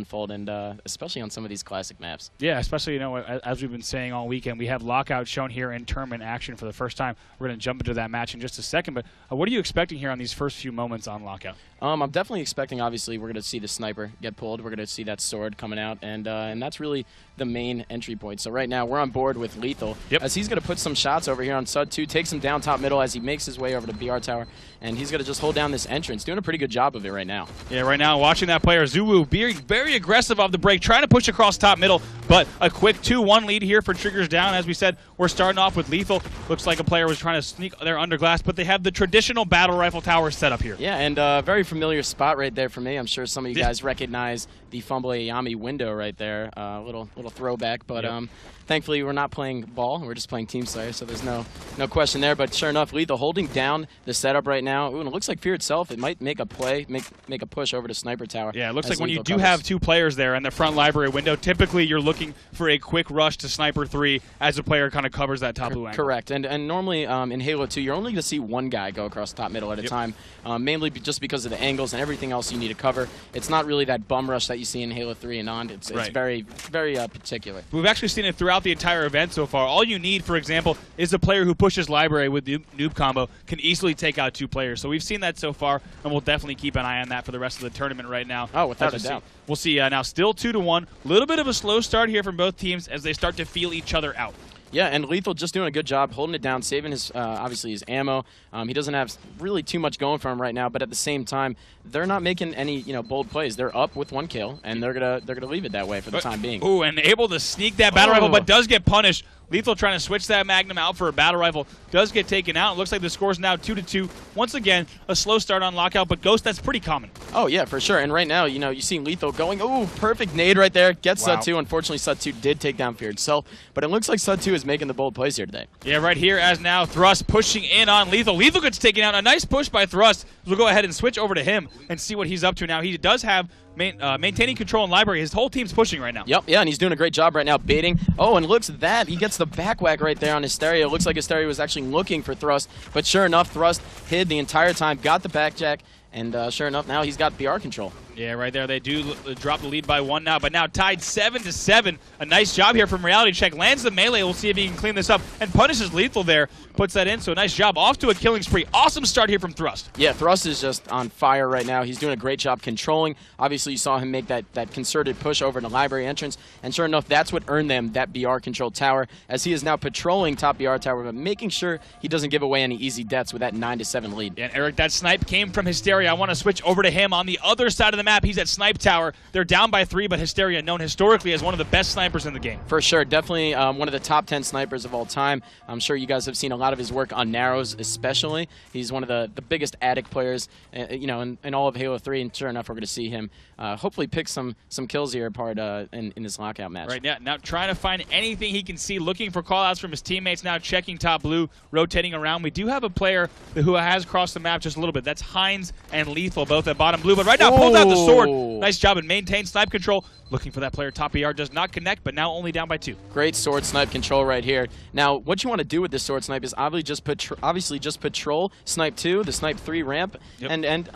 unfold, and especially on some of these classic maps. Yeah, especially, you know, as we've been saying all weekend, we have Lockout shown here in tournament action for the first time. We're going to jump into that match in just a second, but what are you expecting here on these first few moments on Lockout? I'm definitely expecting, obviously, we're going to see the sniper get pulled. We're going to see that sword coming out, and that's really the main entry point. So right now, we're on board with Lethul, as he's going to put some shots over here on Sud2, takes him down top middle as he makes his way over to BR Tower, and he's going to just hold down this entrance, doing a pretty good job of it right now. Yeah, right now, watching that player, Zulu, being very aggressive off the break, trying to push across top middle, but a quick 2-1 lead here for Triggers Down. As we said, we're starting off with Lethul. Looks like a player was trying to sneak there under glass, but they have the traditional battle rifle tower set up here. Yeah, and very familiar spot right there for me. I'm sure some of you guys recognize the Fumble Ayami window right there. Little throwback, but thankfully we're not playing ball. We're just playing Team Slayer, so there's no question there. But sure enough, Lethul holding down the setup right now. Ooh, and it looks like Fear itself. It might make a play, make a push over to Sniper Tower. Yeah, it looks like when you do have two players there in the front library window, typically you're looking for a quick rush to Sniper 3 as the player kind of covers that top blue angle. Correct, and normally in Halo 2, you're only going to see one guy go across top middle at a time, mainly just because of the angles and everything else you need to cover. It's not really that bum rush that you see in Halo 3 and on. It's very particular. We've actually seen it throughout the entire event so far. All you need, for example, is a player who pushes library with the noob combo can easily take out two players. So we've seen that so far, and we'll definitely keep an eye on that for the rest of the tournament right now. Oh, without a doubt. We'll see now still 2-1. A little bit of a slow start here from both teams as they start to feel each other out. Yeah, and Lethul just doing a good job holding it down, saving his obviously his ammo. He doesn't have really too much going for him right now, but at the same time, they're not making any bold plays. They're up with one kill, and they're gonna leave it that way for the time being. Ooh, and able to sneak that battle rifle, but does get punished. Lethul trying to switch that Magnum out for a battle rifle. Does get taken out. It looks like the score's now 2-2. Once again, a slow start on Lockout, but Ghost, that's pretty common. Oh, yeah, for sure. And right now, you see Lethul going, ooh, perfect nade right there. Gets Sud2. Unfortunately, Sud2 did take down Fear itself, but it looks like Sud2 is making the bold plays here today. Yeah, right here as now Thrust pushing in on Lethul. Lethul gets taken out. A nice push by Thrust. We'll go ahead and switch over to him and see what he's up to now. He does have maintaining control in library. His whole team's pushing right now. Yep, yeah, and he's doing a great job right now baiting. Oh, and looks at that. He gets the back whack right there on Hysteria. It looks like Hysteria was actually looking for Thrust, but sure enough, Thrust hid the entire time, got the backjack, and sure enough, now he's got BR control. Yeah, right there. They do drop the lead by 1 now, but now tied 7-7. A nice job here from Reality Check. Lands the melee. We'll see if he can clean this up and punishes Lethul there. Puts that in, so nice job. Off to a killing spree. Awesome start here from Thrust. Yeah, Thrust is just on fire right now. He's doing a great job controlling. Obviously, you saw him make that concerted push over to library entrance, and sure enough, that's what earned them that BR-controlled tower, as he is now patrolling top BR tower, but making sure he doesn't give away any easy deaths with that 9-7 lead. Yeah, and Eric, that snipe came from Hysteria. I want to switch over to him on the other side of the map. He's at Snipe Tower. They're down by 3, but Hysteria known historically as one of the best snipers in the game. For sure. Definitely one of the top 10 snipers of all time. I'm sure you guys have seen a lot of his work on Narrows especially. He's one of the biggest addict players in all of Halo 3, and sure enough, we're going to see him hopefully pick some kills here apart in this Lockout match. Right now trying to find anything he can see, looking for callouts from his teammates, now checking top blue, rotating around. We do have a player who has crossed the map just a little bit. That's Heinz and Lethul, both at bottom blue, but right now pulled out the sword. Nice job and maintained snipe control. Looking for that player top BR, does not connect, but now only down by 2. Great sword snipe control right here. Now, what you want to do with this sword snipe is obviously just patrol snipe 2, the snipe 3 ramp, and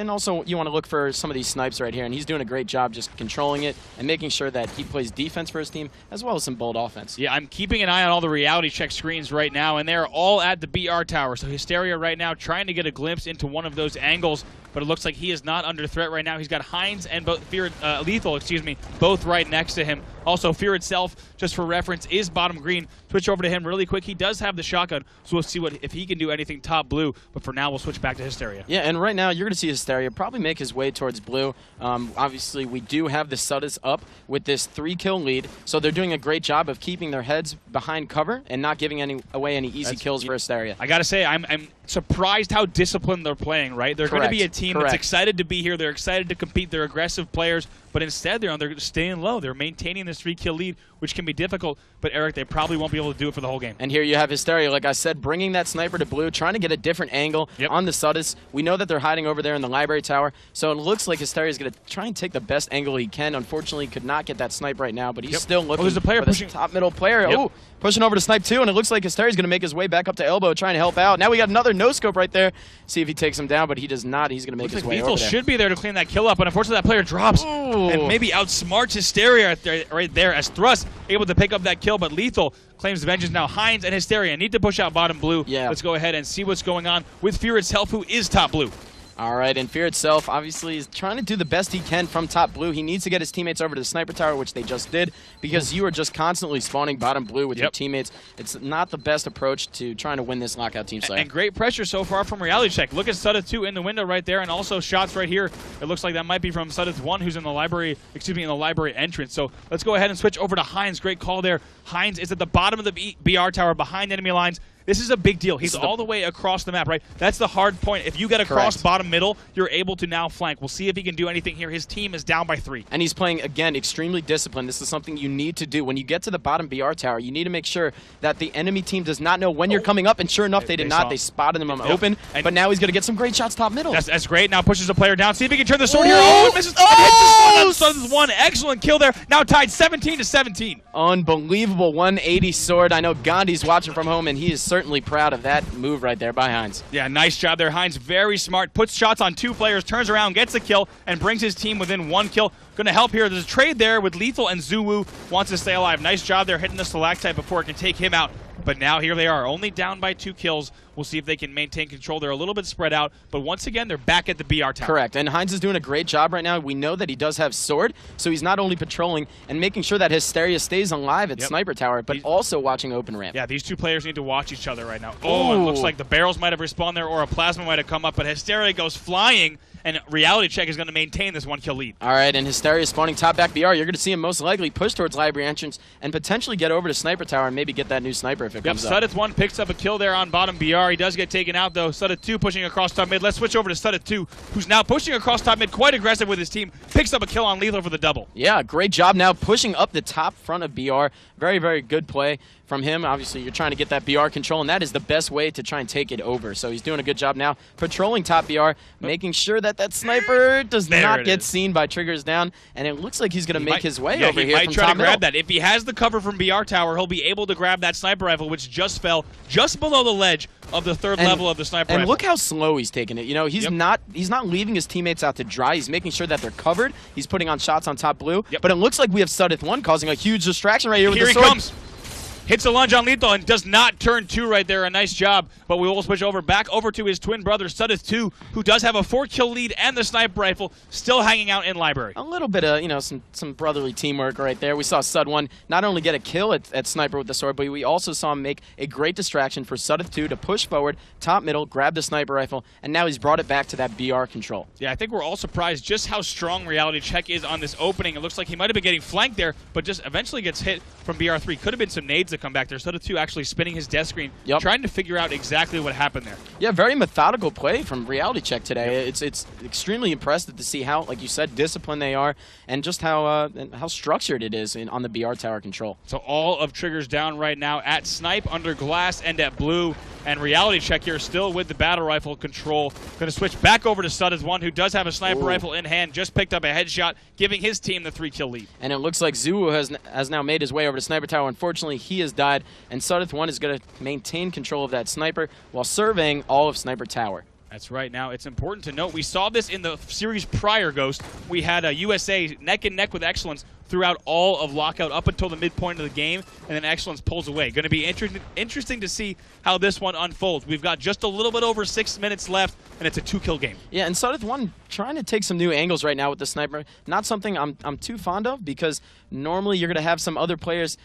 also you want to look for some of these snipes right here. And he's doing a great job just controlling it and making sure that he plays defense for his team as well as some bold offense. Yeah, I'm keeping an eye on all the reality check screens right now, and they're all at the BR tower. So Hysteria right now trying to get a glimpse into one of those angles, but it looks like he is not under threat right now. He's got Heinz and Lethul, excuse me, both right next to him. Also, Fear itself, just for reference, is bottom green. Switch over to him really quick. He does have the shotgun, so we'll see if he can do anything top blue. But for now, we'll switch back to Hysteria. Yeah, and right now, you're going to see Hysteria probably make his way towards blue. Obviously, we do have the Suddoth up with this 3-kill lead, so they're doing a great job of keeping their heads behind cover and not giving away any easy kills for Hysteria. I got to say, I'm surprised how disciplined they're playing, right? They're going to be a team that's excited to be here. They're excited to compete. They're aggressive players, but instead they're staying low. They're maintaining this 3-kill lead, which can be difficult, but Eric, they probably won't be able to do it for the whole game. And here you have Hysteria, like I said, bringing that sniper to blue, trying to get a different angle on the Suddoth. We know that they're hiding over there in the library tower, so it looks like Hysteria is going to try and take the best angle he can. Unfortunately, could not get that snipe right now, but he's still looking there's a player for pushing top middle player. Oh, pushing over to snipe 2, and it looks like Hysteria is going to make his way back up to elbow, trying to help out. Now we got another no-scope right there. See if he takes him down, but he does not. He's going to make his way over there. Should be there to clean that kill up, but unfortunately that player drops. Ooh, and maybe outsmarts Hysteria right there as Thrust able to pick up that kill, but Lethul claims vengeance now. Heinz and Hysteria need to push out bottom blue. Yeah. Let's go ahead and see what's going on with Fear itself, who is top blue. All right, and Fear itself obviously is trying to do the best he can from top blue. He needs to get his teammates over to the sniper tower, which they just did, because you are just constantly spawning bottom blue with your teammates. It's not the best approach to trying to win this Lockout team side. And great pressure so far from Reality Check. Look at Suddoth 2 in the window right there, and also shots right here. It looks like that might be from Suddoth 1, who's in the library, in the library entrance. So let's go ahead and switch over to Heinz. Great call there. Heinz is at the bottom of the BR tower behind enemy lines. This is a big deal. He's all the way across the map, right? That's the hard point. If you get across bottom middle, you're able to now flank. We'll see if he can do anything here. His team is down by 3. And he's playing, again, extremely disciplined. This is something you need to do. When you get to the bottom BR tower, you need to make sure that the enemy team does not know when you're coming up, and sure enough, they did not. They spotted him open, but now he's going to get some great shots top middle. That's great. Now pushes a player down. See if he can turn the sword here. Oh, misses. Hits this one. Excellent kill there. Now tied 17-17. Unbelievable 180 sword. I know Gandhi's watching from home, and he is certainly proud of that move right there by Heinz. Yeah, nice job there, Heinz. Very smart. Puts shots on 2 players, turns around, gets a kill, and brings his team within 1 kill. Going to help here. There's a trade there with Lethul, and Zuwu wants to stay alive. Nice job there hitting the stalactite before it can take him out. But now here they are, only down by 2 kills. We'll see if they can maintain control. They're a little bit spread out, but once again, they're back at the BR tower. Correct, and Heinz is doing a great job right now. We know that he does have sword, so he's not only patrolling and making sure that Hysteria stays alive at sniper tower, but also watching open ramp. Yeah, these 2 players need to watch each other right now. Oh, it looks like the barrels might have respawned there, or a plasma might have come up, but Hysteria goes flying, and Reality Check is going to maintain this 1 kill lead. All right, and Hysteria spawning top back BR. You're going to see him most likely push towards library entrance and potentially get over to sniper tower and maybe get that new sniper if it comes up. Suddoth 1 picks up a kill there on bottom BR. He does get taken out though. Suddoth 2 pushing across top mid. Let's switch over to Suddoth 2, who's now pushing across top mid, quite aggressive with his team. Picks up a kill on Lethul for the double. Yeah, great job now pushing up the top front of BR. Very, very good play from him. Obviously, you're trying to get that BR control, and that is the best way to try and take it over. So he's doing a good job now patrolling top BR, making sure that that sniper does not get seen by triggers down, and it looks like he's going to make his way over here from top middle. He might try to grab that. If he has the cover from BR tower, he'll be able to grab that sniper rifle, which just fell just below the ledge of the 3rd level of the sniper rifle. And look how slow he's taking it. You know, he's not leaving his teammates out to dry. He's making sure that they're covered. He's putting on shots on top blue. But it looks like we have Suddoth 1 causing a huge distraction right here with the sword. Here he comes. Hits a lunge on Lethul and does not turn 2 right there. A nice job. But we will switch back over to his twin brother, Suddoth 2, who does have a 4-kill lead and the sniper rifle, still hanging out in library. A little bit of, some brotherly teamwork right there. We saw Sud 1 not only get a kill at sniper with the sword, but we also saw him make a great distraction for Suddoth 2 to push forward, top middle, grab the sniper rifle, and now he's brought it back to that BR control. Yeah, I think we're all surprised just how strong Reality Check is on this opening. It looks like he might have been getting flanked there, but just eventually gets hit from BR3. Could have been some nades that come back there. Suddoth 2 actually spinning his death screen, trying to figure out exactly what happened there. Yeah, very methodical play from Reality Check today. It's extremely impressive to see how, like you said, disciplined they are, and just how structured it is on the BR tower control. So all of triggers down right now at snipe, under glass, and at blue. And Reality Check here still with the battle rifle control. Going to switch back over to Suddoth 1, who does have a sniper rifle in hand, just picked up a headshot, giving his team the 3-kill lead. And it looks like Zuwu has now made his way over to sniper tower. Unfortunately, he has died, and Suddoth 1 is going to maintain control of that sniper while surveying all of sniper tower. That's right. Now, it's important to note, we saw this in the series prior, Ghost. We had USA neck and neck with Excellence throughout all of Lockout up until the midpoint of the game, and then Excellence pulls away. Going to be interesting to see how this one unfolds. We've got just a little bit over 6 minutes left, and it's a 2-kill game. Yeah, and Suddoth 1 trying to take some new angles right now with the sniper. Not something I'm too fond of, because normally you're going to have some other players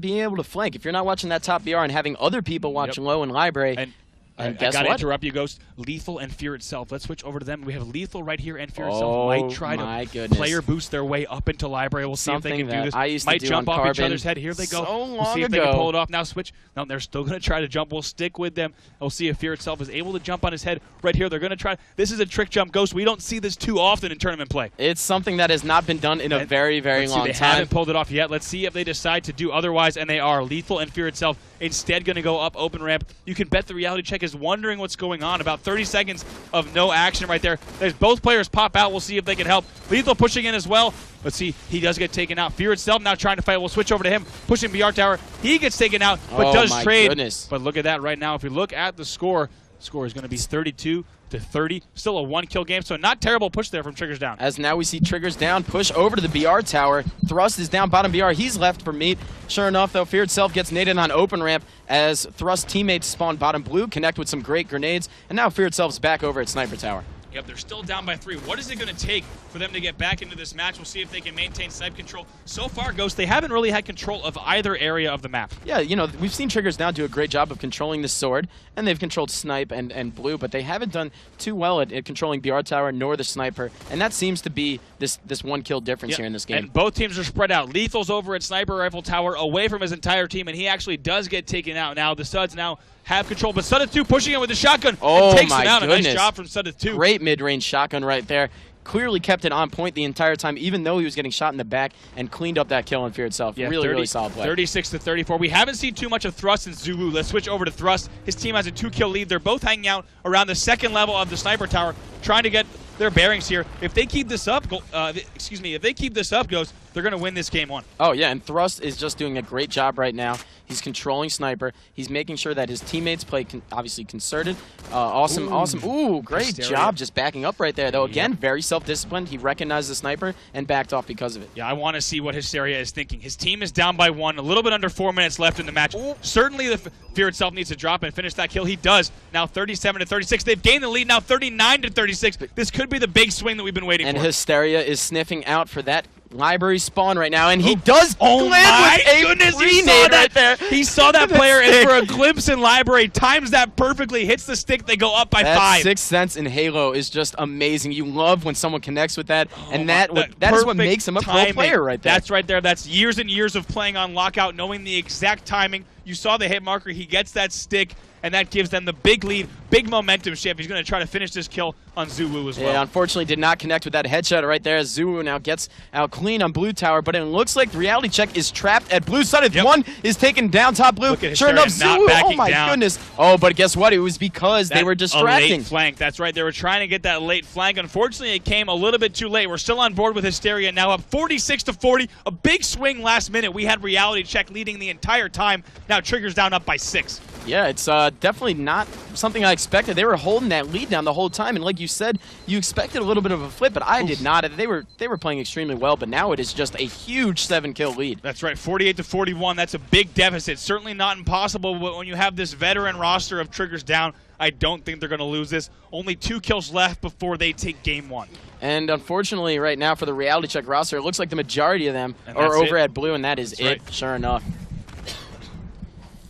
being able to flank. If you're not watching that top BR and having other people watching low in library, I got to interrupt you, Ghost. Lethul and Fear itself. Let's switch over to them. We have Lethul right here, and Fear itself might try to player boost their way up into library. We'll see if they can do this. I used might to do jump on off Carbon each other's head. Here they go. We'll see if they can pull it off. Now switch. No, they're still going to try to jump. We'll stick with them. We'll see if Fear itself is able to jump on his head right here. They're going to try. This is a trick jump, Ghost. We don't see this too often in tournament play. It's something that has not been done in a very, very long time. They haven't pulled it off yet. Let's see if they decide to do otherwise, and they are. Lethul and Fear itself instead going to go up open ramp. You can bet the Reality Check is wondering what's going on. About 30 seconds of no action right there. There's both players pop out. We'll see if they can help. Lethul pushing in as well. Let's see. He does get taken out. Fear itself now trying to fight. We'll switch over to him. Pushing BR tower. He gets taken out, but does trade. Goodness. But look at that right now. If we look at the score, Score is going to be 32-30. Still a 1-kill game, so not terrible push there from Triggers Down. As now we see Triggers Down push over to the BR tower. Thrust is down bottom BR. He's left for meat. Sure enough, though, Fear itself gets naded on open ramp as Thrust teammates spawn bottom blue, connect with some great grenades, and now Fear itself's back over at Sniper Tower. Yep, they're still down by 3. What is it going to take for them to get back into this match? We'll see if they can maintain snipe control. So far, Ghost, they haven't really had control of either area of the map. Yeah, you know, we've seen Triggers Down do a great job of controlling the sword, and they've controlled snipe and blue, but they haven't done too well at controlling BR tower nor the sniper, and that seems to be this 1-kill difference here in this game. And both teams are spread out. Lethul's over at Sniper Rifle Tower away from his entire team, and he actually does get taken out now. The Suds now have control, but Suddoth 2 pushing in with the shotgun and takes him out. Goodness. A nice job from Suddoth 2. Great mid-range shotgun right there. Clearly kept it on point the entire time, even though he was getting shot in the back, and cleaned up that kill on Fear itself. Yeah, really solid play. 36-34. We haven't seen too much of Thrust and Zulu. Let's switch over to Thrust. His team has a 2-kill lead. They're both hanging out around the second level of the Sniper Tower, trying to get their bearings here. If they keep this up, if they keep this up, Ghost, they're going to win this game 1. Oh, yeah, and Thrust is just doing a great job right now. He's controlling Sniper. He's making sure that his teammates play obviously concerted. Awesome. Ooh, great Hysteria. job just backing up right there, though. Again, very self-disciplined. He recognized the Sniper and backed off because of it. Yeah, I want to see what Hysteria is thinking. His team is down by 1, a little bit under 4 minutes left in the match. Ooh. Certainly the Fear itself needs to drop and finish that kill. He does. Now 37-36. They've gained the lead now 39-36. This could be the big swing that we've been waiting for. And Hysteria is sniffing out for that library spawn right now, and he does Oh my goodness, he saw that right there. He saw that player, and for a glimpse in library, times that perfectly, hits the stick, they go up by 5. Sixth Sense in Halo is just amazing. You love when someone connects with that, and that is what makes him a pro player right there. That's right there. That's years and years of playing on Lockout, knowing the exact timing. You saw the hit marker. He gets that stick, and that gives them the big lead, big momentum shift. He's going to try to finish this kill on Zulu as well. Yeah, unfortunately did not connect with that headshot right there as Zulu now gets out clean on blue tower, but it looks like the reality check is trapped at blue side. Yep. One is taken down top blue. Sure enough, Zulu, oh my goodness. Oh, but guess what? It was because they were distracting. A late flank, that's right. They were trying to get that late flank. Unfortunately, it came a little bit too late. We're still on board with Hysteria, now up 46-40. A big swing last minute. We had reality check leading the entire time. Now Triggers Down up by 6. Yeah, it's definitely not something I expected. They were holding that lead down the whole time, and like you said, you expected a little bit of a flip, but I did not. They were playing extremely well, but now it is just a huge 7-kill lead. That's right, 48-41. That's a big deficit. Certainly not impossible, but when you have this veteran roster of Triggers Down, I don't think they're going to lose this. Only 2 kills left before they take game 1. And unfortunately, right now for the reality check roster, it looks like the majority of them are over at blue, and that is it, right. Sure enough.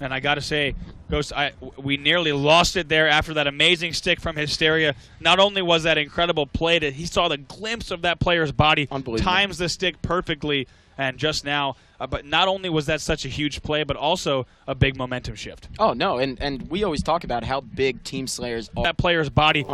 And I got to say, Ghost, we nearly lost it there after that amazing stick from Hysteria. Not only was that incredible play, that he saw the glimpse of that player's body, times the stick perfectly, and just now. But not only was that such a huge play, but also a big momentum shift. Oh, no, and we always talk about how big Team Slayers are. That player's body.